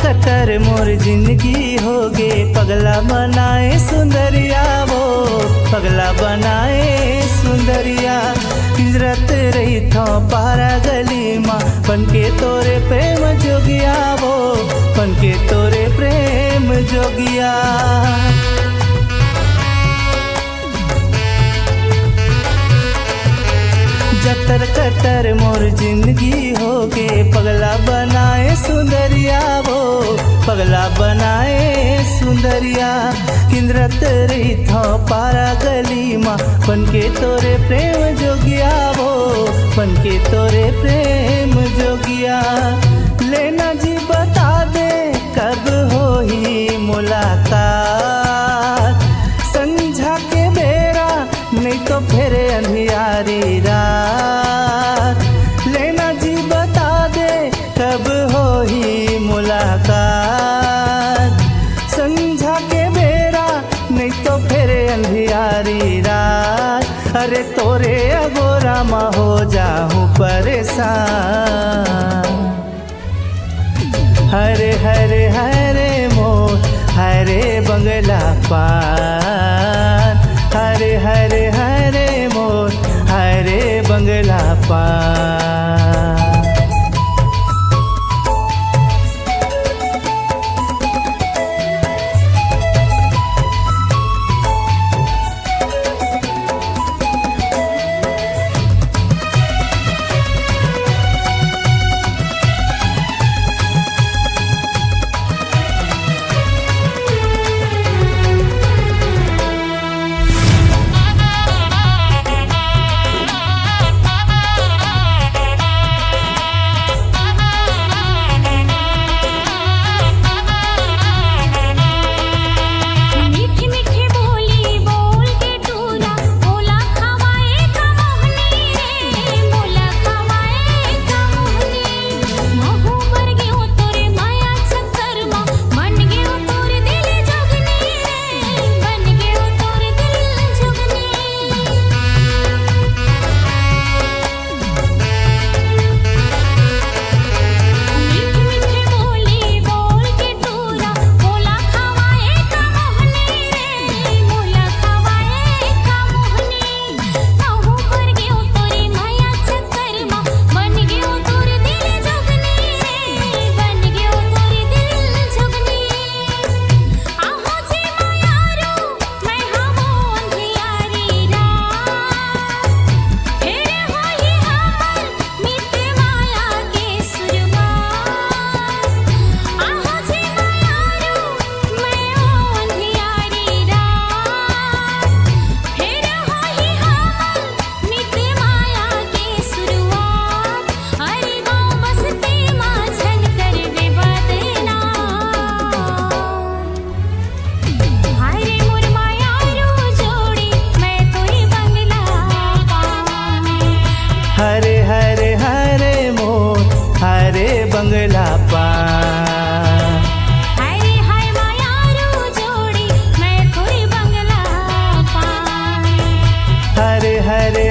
कतर मोर जिंदगी हो गे पगला बनाए सुंदरिया वो पगला बनाए सुंदरिया पिंजरत रही था पारा गली माँ बनके तोरे प्रेम जोगिया वो बनके तोरे प्रेम जोगिया। जतर कतर मोर जिंदगी हो गे पगला बनाए सुंदरिया वो पगला बनाए सुंदरिया किंद्रत रही था पारा गली माँ बनके तोरे प्रेम जोगिया वो बनके तोरे प्रेम जोगिया। लेना जी बता दे कब हो ही मुलाकात संझा के बेरा नहीं तो फिर अंधियारी रात। लेना जी बता दे कब हो ही मुलाकात संझा के बेरा नहीं तो फिर अंधियारी रात। अरे तोरे अगोरा माँ हो जाऊं परेशान हरे हरे हरे मोर हरे बंगला पान हरे हरे हरे मोर हरे बंगला पान। हरे हरे हरे मोर हरे बंगला पान हरे हाय मायारू जोड़ी मैं कोई बंगला पान हरे हरे